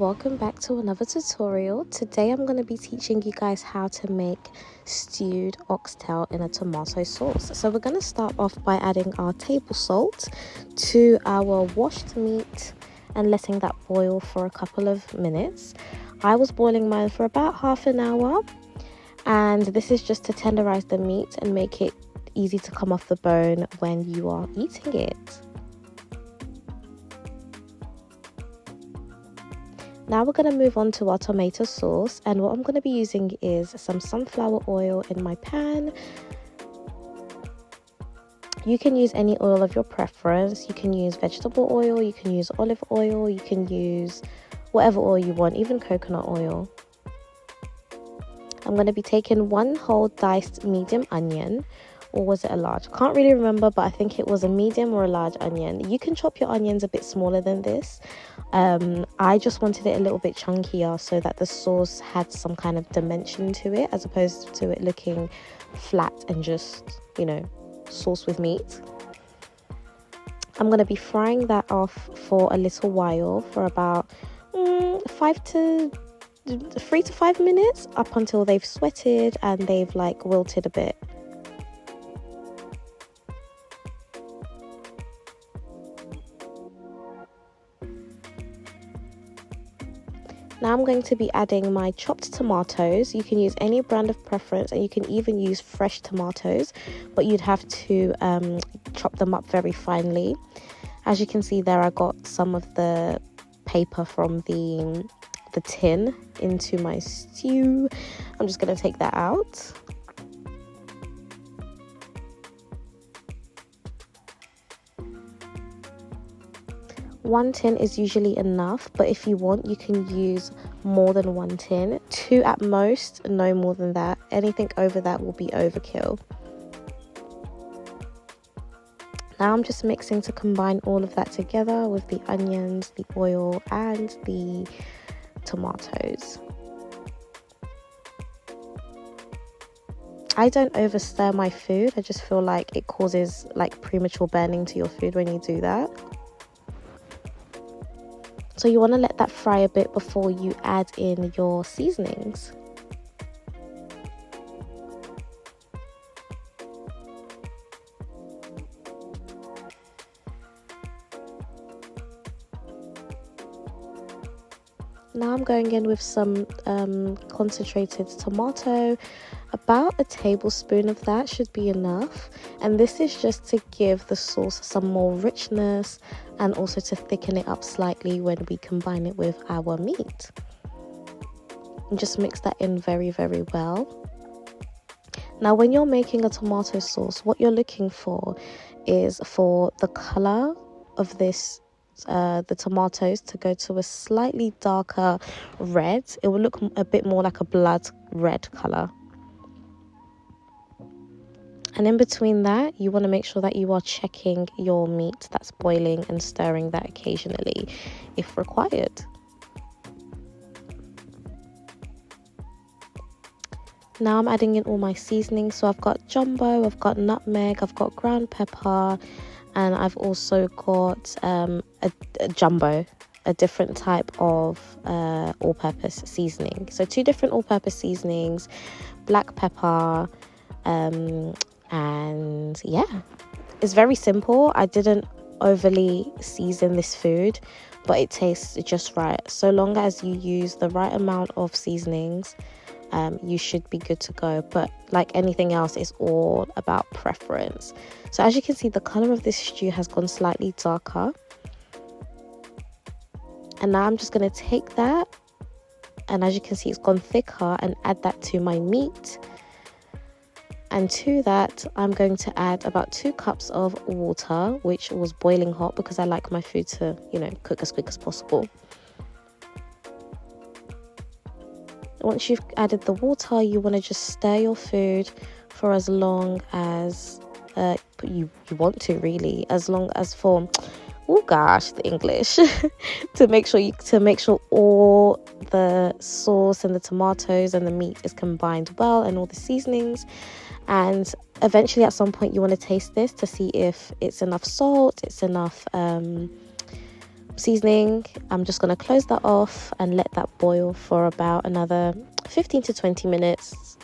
welcome back to another tutorial. Today I'm going to be teaching you guys how to make stewed oxtail in a tomato sauce. So we're going to start off by adding our table salt to our washed meat and letting that boil for a couple of minutes. I was boiling mine for about half an hour, and this is just to tenderize the meat and make it easy to come off the bone when you are eating it. Now we're going to move on to our tomato sauce, and what I'm going to be using is some sunflower oil in my pan. You can use any oil of your preference. You can use vegetable oil, you can use olive oil, you can use whatever oil you want, even coconut oil. I'm going to be taking one whole diced medium onion, or was it a large? Can't really remember, but I think it was a medium or a large onion. You can chop your onions a bit smaller than this. I just wanted it a little bit chunkier so that the sauce had some kind of dimension to it, as opposed to it looking flat and just, sauce with meat. I'm going to be frying that off for a little while, for about 3 to 5 minutes, up until they've sweated and they've wilted a bit. Now I'm going to be adding my chopped tomatoes. You can use any brand of preference, and you can even use fresh tomatoes, but you'd have to chop them up very finely. As you can see there, I got some of the paper from the tin into my stew. I'm just going to take that out. One tin is usually enough, but if you want, you can use more than one tin. 2 at most, no more than that. Anything over that will be overkill. Now I'm just mixing to combine all of that together with the onions, the oil, and the tomatoes. I don't over stir my food. I just feel like it causes premature burning to your food when you do that. So you want to let that fry a bit before you add in your seasonings. Now I'm going in with some concentrated tomato. About a tablespoon of that should be enough, and this is just to give the sauce some more richness and also to thicken it up slightly when we combine it with our meat. And just mix that in very, very well. Now when you're making a tomato sauce, what you're looking for is for the color of this the tomatoes to go to a slightly darker red. It will look a bit more like a blood red color. And in between that, you want to make sure that you are checking your meat that's boiling and stirring that occasionally if required. Now I'm adding in all my seasonings. So I've got jumbo, I've got nutmeg, I've got ground pepper, and I've also got a jumbo, a different type of all-purpose seasoning. So 2 different all-purpose seasonings, black pepper, and yeah, it's very simple. I didn't overly season this food, but it tastes just right. So long as you use the right amount of seasonings, you should be good to go. But like anything else, it's all about preference. So as you can see, the color of this stew has gone slightly darker, and now I'm just going to take that, and as you can see, it's gone thicker, and add that to my meat. And to that, I'm going to add about 2 cups of water, which was boiling hot because I like my food to, cook as quick as possible. Once you've added the water, you want to just stir your food for as long as you want to, really. As long as for, oh gosh, the English, to make sure all the sauce and the tomatoes and the meat is combined well, and all the seasonings. And eventually at some point you want to taste this to see if it's enough salt, it's enough seasoning. I'm just going to close that off and let that boil for about another 15 to 20 minutes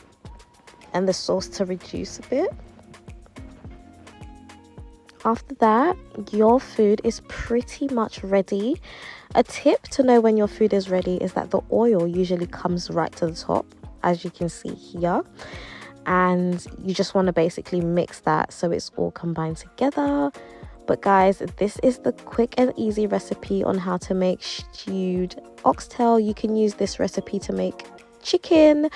and the sauce to reduce a bit. After that, your food is pretty much ready. A tip to know when your food is ready is that the oil usually comes right to the top, as you can see here. And you just want to basically mix that so it's all combined together. But guys, this is the quick and easy recipe on how to make stewed oxtail. You can use this recipe to make chicken,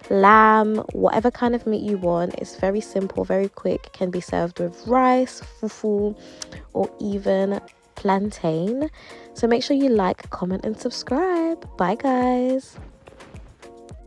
lamb, whatever kind of meat you want. It's very simple, very quick, can be served with rice, fufu, or even plantain. So make sure you like, comment, and subscribe. Bye guys.